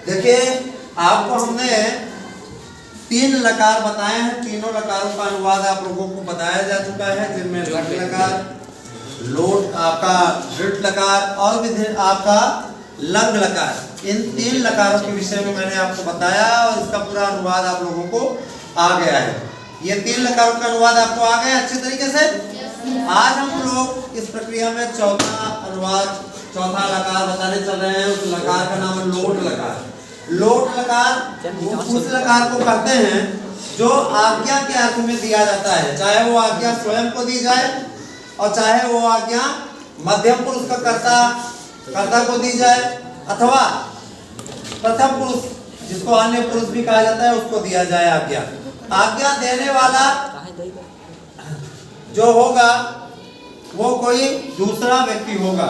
देखिए आपको हमने 3 लकार बताए हैं, तीनों लकारों का अनुवाद आप लोगों को बताया जा चुका है, जिनमें लट लकार, लोट आपका दृढ़ लकार और विधि आपका लंग लकार। इन 3 लकारों के विषय में मैंने आपको बताया और इसका पूरा अनुवाद आप लोगों को आ गया है। ये 3 लकारों का अनुवाद आपको आ गया अच्छे तरीके से। आज हम लोग इस प्रक्रिया में चौथा अनुवाद, चौथा लकार बताने चल रहे हैं। उस लकार का नाम है लोट लकार। लोट लकार उस लकार को कहते हैं जो आज्ञा के अर्थ में दिया जाता है, चाहे वो आज्ञा स्वयं को दी जाए और चाहे वो आज्ञा मध्यम पुरुष का कर्ता को दी जाए अथवा प्रथम पुरुष जिसको अन्य पुरुष भी कहा जाता है उसको दिया जाए आज्ञा। आज्ञा देने वाला जो होगा वो कोई दूसरा व्यक्ति होगा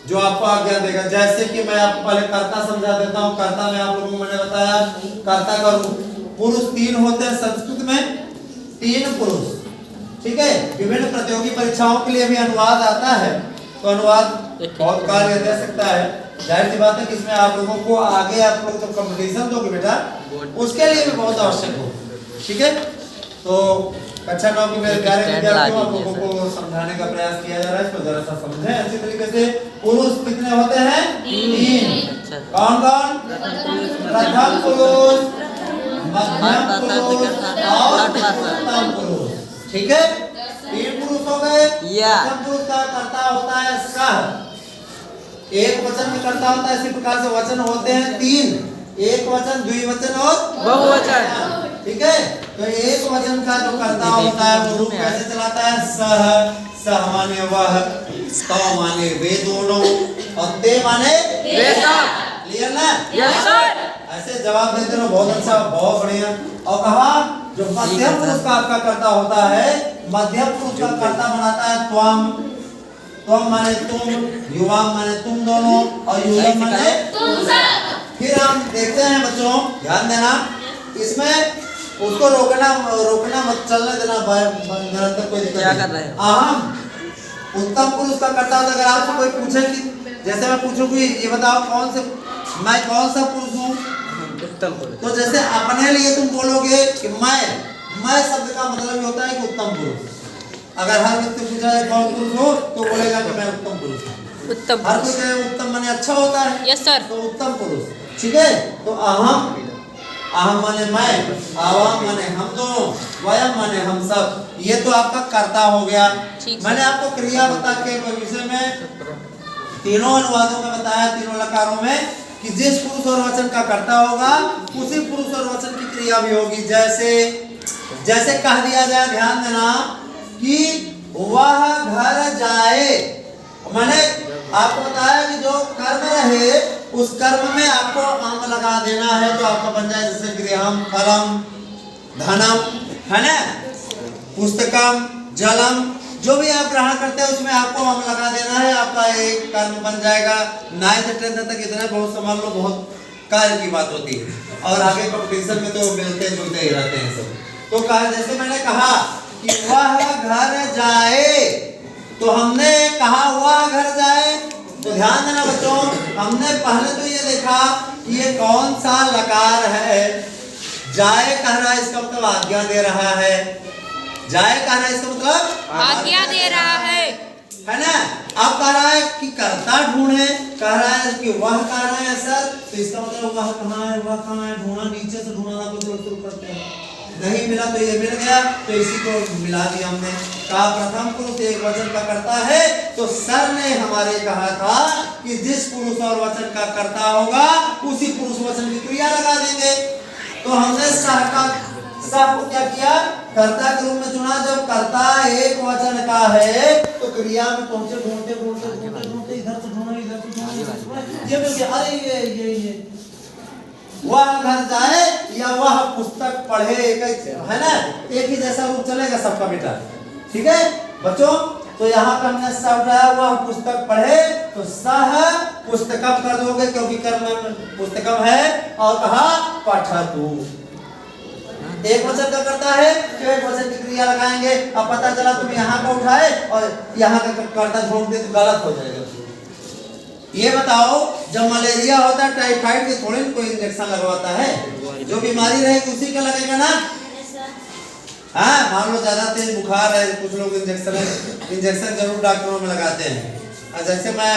जो आपको आज्ञा देगा। जैसे कि मैं आपको पहले कर्ता समझा देता हूँ। कर्ता में आप लोगों को मैंने बताया कर्ता का पुरुष 3 होते हैं संस्कृत में, 3 पुरुष, ठीक है। विभिन्न प्रतियोगी परीक्षाओं के लिए भी अनुवाद आता है, तो अनुवाद बहुत कार्य दे सकता है। जाहिर सी बात है कि इसमें आप लोगों को आगे आप लोग तो कंपटीशन दोगे बेटा, उसके लिए भी बहुत आवश्यक हो, ठीक है। तो कक्षा 9 के मेरे प्यारे विद्यार्थियों, आप लोगों को समझाने का प्रयास किया जा रहा है, इसको जरा सा समझें अच्छी तरीके से। पुरुष कितने होते हैं? 3। कौन कौन? प्रथम पुरुष, मध्यम पुरुष और उत्तम पुरुष, ठीक है। 3 पुरुष हो गए। प्रथम पुरुष का कर्ता होता है सह, एक वचन में कर्ता होता है। इसी प्रकार से वचन होते हैं 3, एक वचन, द्विवचन और बहुवचन, ठीक है। तो एक वचन का जो कर्ता होता है वो रूप कैसे चलाता है? सह, सह माने वह, तौ माने वे दोनों और ते माने वे सब। क्लियर ना? Yes sir. ऐसे जवाब देते रहो, बहुत अच्छा, बहुत बढ़िया। और कहा जो मध्यम पुरुष का आपका कर्ता होता है, मध्यम पुरुष का कर्ता बनाता है त्वम। त्वम माने तुम, युवाम माने तुम दोनों और युवम माने तुम सब। फिर हम देखते हैं बच्चों, ध्यान देना, इसमें उसको रोकना मत, चलने देना निरंतर, कोई दिक्कत नहीं। अहम उत्तम पुरुष का कर्ता होता है। अगर आपसे कोई पूछे कि जैसे मैं पूछूं कि ये बताओ मैं कौन सा पुरुष हूँ, उत्तम पुरुष, तो जैसे अपने लिए तुम बोलोगे कि मैं शब्द का मतलब ये होता है कि उत्तम पुरुष। अगर हर व्यक्ति पूछा जाए कौन पुरुष हो तो बोलेगा कि मैं उत्तम पुरुष हूँ। उत्तम, हर कोई कहे उत्तम माने अच्छा होता है। Yes sir. तो उत्तम पुरुष, ठीक है। तो अहम माने मैं, आवाम माने हम दोनों, वयम माने हम सब। ये तो आपका कर्ता हो गया। मैंने आपको क्रिया बता के विषय में तीनों अनुवादों में बताया, तीनों लकारों में, कि जिस पुरुष और वचन का कर्ता होगा उसी पुरुष और वचन की क्रिया भी होगी। जैसे कह दिया जाए, ध्यान देना, कि वह घर जाए, मैंने आपको बताया कि जो कर्म रहे उस कर्म में आपको अंग लगा देना है, तो आपका बन जाए जैसे गृहम, फलम, धनम, है ना, पुस्तकम, जलम, जो भी आप ग्रहण करते हैं उसमें आपको अंग लगा देना है, आपका एक कर्म बन जाएगा। 9th 10th तक इतना बहुत समझ लो, बहुत कार्य की बात होती है। और आगे कंपटीशन में तो मिलते जुलते ही रहते हैं सब। तो कहा, जैसे मैंने कहा कि वह घर जाए, तो हमने कहा वह घर जाए, तो ध्यान देना बच्चों, हमने पहले तो ये देखा कि ये कौन सा लकार है। जाए कह रहा है, इसका मतलब आज्ञा दे रहा है। जाए कह रहा है, इसका मतलब आज्ञा दे रहा है ना। अब कह रहा है कि कर्ता ढूंढे, कह रहा है कि वह कह रहा है सर, तो इसका मतलब वह कहाँ है, वह कहाँ है, ढूंढना, नीचे से ढूंढना को शुरू करते हैं। नहीं मिला तो ये मिल गया, तो इसी को मिला दिया हमने। कहा प्रथम पुरुष एक वचन का करता है, तो सर ने हमारे कहा था कि जिस पुरुष और वचन का कर्ता होगा उसी पुरुष वचन की क्रिया लगा देंगे। तो हमने सह को क्या किया, कर्ता के रूप में चुना। जब कर्ता एक वचन का है तो क्रिया में पहुंचे, ढूंढते इधर से ढूंढो, इधर से ढूंढो, ये मिल गया। अरे ये वह घर जाए या वह पुस्तक पढ़े, है ना, एक ही जैसा रूप चलेगा सबका बेटा, ठीक है बच्चों। तो यहाँ पे हमने सह उठाया, वह पुस्तक पढ़े, तो सह पुस्तकम कर दोगे क्योंकि कर्म पुस्तकम है। और कहा पठतु, एक वचन का करता है तो एक वचन की क्रिया लगाएंगे। अब पता चला तुम यहाँ का उठाए और यहाँ का कर्ता ढूंढ दे तो गलत हो जाएगा। ये बताओ, जब मलेरिया होता है टाइफाइड के थोड़े कोई इंजेक्शन लगवाता है, जो बीमारी रहेगी उसी का लगेगा ना। हाँ, मान लो ज्यादा तेज बुखार है, कुछ लोग इंजेक्शन जरूर डॉक्टरों में लगाते हैं। जैसे मैं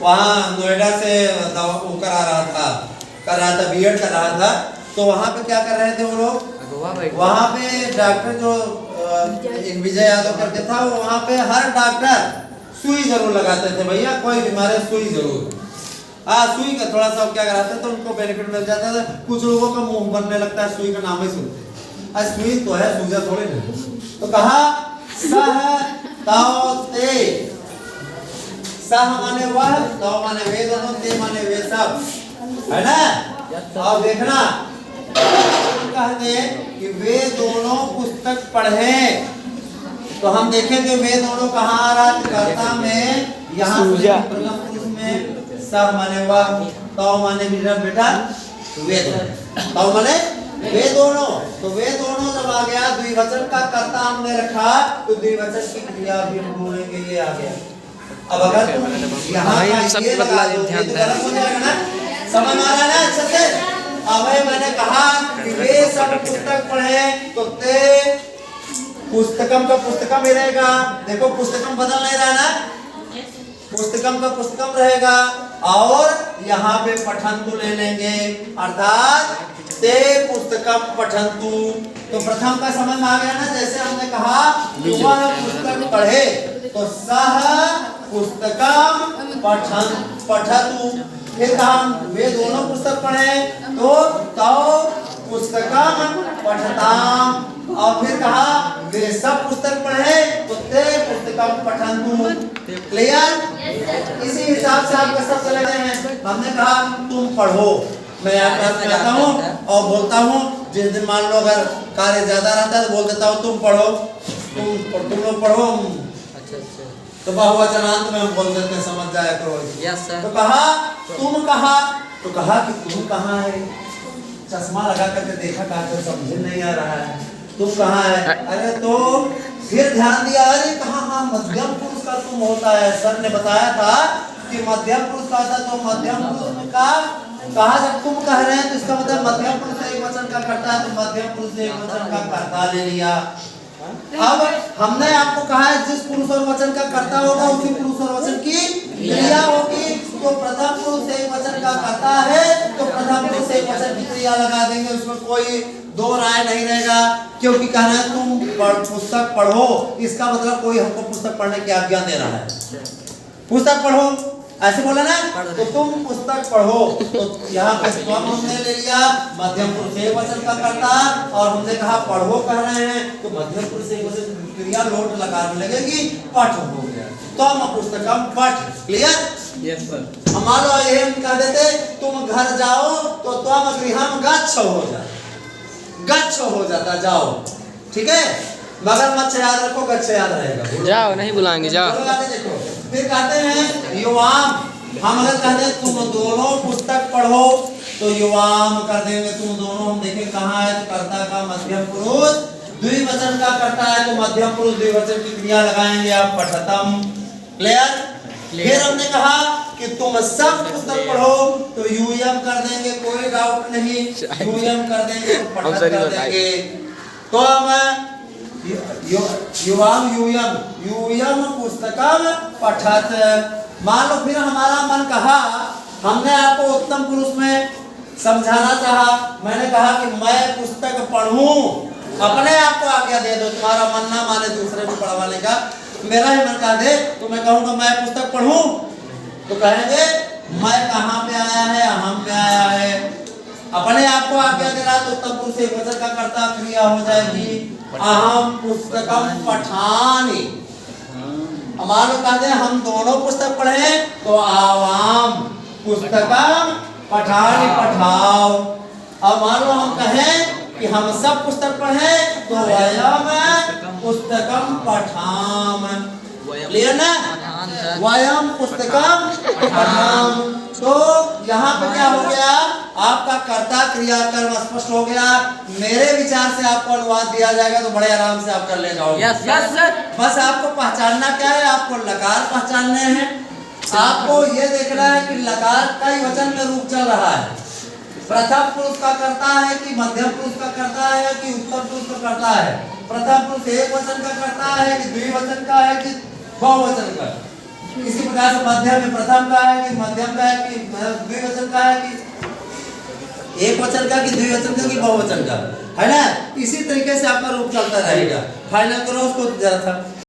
वहाँ नोएडा से दवा वो कर रहा था बीएड कर रहा था, तो वहाँ पे क्या कर रहे थे वो लोग, वहाँ पे डॉक्टर जो विजय यादव करके था, वो वहाँ पे हर डॉक्टर सुई जरूर लगाते थे भैया, कोई बीमारी सुई जरूर। सुई का थोड़ा सा क्या कराते तो उनको बेनिफिट मिल जाता था। कुछ लोगों का मुंह बनने लगता है सुई का नाम ही सुनते, सुई तो है, सूजा थोड़ी नहीं। तो कहा सह ताओ ते, सह माने वह, ताओ माने वे दोनों, ते माने वे सब, है ना। और देखना कहते कि वे दोनों पुस्तक पढ़े, तो हम देखेंगे वे दोनों कहाँ आ रहा है, कर्ता में, यहाँ प्रथम पुरुष में सह माने वह, ताओ माने बेटा वे दोनों, ताओ माने वे दोनों। तो वे दोनों जब आ गया, द्विवचन का कर्ता हमने रखा, तो द्विवचन की क्रिया भी हम बोलेंगे, ये आ गया। अब अगर तुम यहाँ ये लगा दो तो गलत हो जाएगा ना, समझ आ रहा है ना अच्छे से। अब मैंने कहा कि वे सब पुस्तक पढ़े, तो ते पुस्तकम का पुस्तकम ही रहेगा। देखो पुस्तकम बदल नहीं रहा ना, पुस्तकम का पुस्तकम रहेगा, और यहाँ पे पठन्तु ले लेंगे, अर्थात ते पुस्तकम पठन्तु। तो प्रथम का समझ में आ गया ना, जैसे हमने कहा वह पुस्तक पढ़े, तो सह पुस्तकम पठतु। फिर कहा वे दोनों पुस्तक पढ़े, तो तौ पुस्तकम पठताम। और फिर कहा वे सब पुस्तक पढ़े, तो ते पुस्तकम पठन्तु। क्लियर? इसी हिसाब से आप सब चले गए हैं। हमने कहा तुम पढ़ो, मैं आता हूँ और बोलता हूँ, जिस दिन मान लो अगर कार्य ज्यादा रहता है तो बोल देता हूँ तुम पढ़ो, तुम लोग पढ़ो। तो बहुवचनांत में हम बोल देते हैं, समझ जाया करो। Yes sir. तो कहा तुम कहा, तो कहा कि तुम कहाँ है, चश्मा लगा करके देखा, कहा समझ नहीं आ रहा है, तुम कहाँ है। अरे तो फिर ध्यान दिया, अरे कहाँ, हाँ मध्यम पुरुष का तुम होता है, सर ने बताया था कि मध्यम पुरुष का था, तो मध्यम पुरुष का कहा जब तुम कह रहे हैं तो इसका मतलब मध्यम पुरुष एक वचन का करता है, तो मध्यम पुरुष एक वचन का कर्ता ले लिया। अब हमने आपको कहा है जिस पुरुष और वचन का कर्ता होगा उसी पुरुष और वचन की क्रिया होगी। तो प्रथम पुरुष एक वचन का कर्ता है, तो प्रथम पुरुष एक वचन की क्रिया लगा देंगे, उसमें कोई दो राय नहीं रहेगा। क्योंकि कहना है तुम पुस्तक पढ़ो, इसका मतलब कोई हमको पुस्तक पढ़ने की आज्ञा दे रहा है। पुस्तक पढ़ो ऐसे बोला ना, तो तुम पुस्तक पढ़ो, तो यहाँ पे स्वम हमने ले लिया, मध्यम पुरुष एक वचन का कर्ता, और हमने कहा पढ़ो कह रहे हैं, तो मध्यम पुरुष एक वचन क्रिया लोट लकार में लगेगी, पठ हो गया। तो हम पुस्तकम पठ। क्लियर? Yes sir. हम मान लो ये हम कह देते तुम घर जाओ, तो तुम गृहम गच्छ हो जाता, गच्छ हो जाता, जाओ। ठीक है, मगर मत याद रखो, गच्छ याद रहेगा, जाओ नहीं बुलाएंगे, जाओ। देखो फिर कहते हैं युवाम, हम अगर कहते हैं तुम दोनों पुस्तक पढ़ो, तो युवाम कर देंगे, तुम दोनों। हम देखें कहाँ है, तो कर्ता का मध्यम पुरुष द्विवचन का करता है, तो मध्यम पुरुष द्विवचन की क्रिया लगाएंगे आप, पठतम। क्लियर? फिर हमने कहा कि तुम सब पुस्तक पढ़ो, तो यूयम कर देंगे, कोई डाउट नहीं, यूयम कर देंगे, तो पठत कर देंगे। तो हम युवाम यूयम, यूयम पुस्तकम पठत। मान लो फिर हमारा मन कहा, हमने आपको उत्तम पुरुष में समझाना चाहा, मैंने कहा कि मैं पुस्तक पढ़ूं, अपने आप को आज्ञा दे दो, तुम्हारा मन ना माने दूसरे को पढ़वाने का, मेरा ही मन कहा दे, तो मैं कहूँगा मैं पुस्तक पढ़ूं, तो कहेंगे मैं कहाँ पे आया है, हम पे आया है, अपने आप को आज्ञा दे रहा, तो उत्तम पुरुष एक वचन का कर्ता क्रिया हो जाएगी, अहम पुस्तकम पठानि। मान लो कहते हैं हम दोनों पुस्तक पढ़े, तो आवाम पुस्तकम पठानि पठाओ। अब मान लो हम कहें कि हम सब पुस्तक पढ़े, तो वयम पुस्तकम पठाम। क्लियर ना? वयम पुस्तकम पठाम। तो यहाँ पे क्या हो गया, आपका कर्ता क्रिया कर्म स्पष्ट हो गया। मेरे विचार से आपको अनुवाद दिया जाएगा, तो बड़े आराम से आप कर ले जाओगे। Yes sir. बस आपको पहचानना क्या है, आपको लकार पहचानने हैं, आपको ये देखना है कि लकार कई वचन में रूप चल रहा है। प्रथम पुरुष का करता है कि मध्यम पुरुष का करता है कि उत्तम पुरुष का करता है। प्रथम पुरुष एक वचन का करता है कि द्विवचन का है कि बहुवचन का। इसी प्रकार से मध्यम में प्रथम का है कि मध्यम का है कि द्विवचन का है कि एक वचन का कि द्विवचन का कि बहुवचन का, है ना। इसी तरीके से आपका रूप चलता रहेगा। फाइनल करो उसको जरा सा।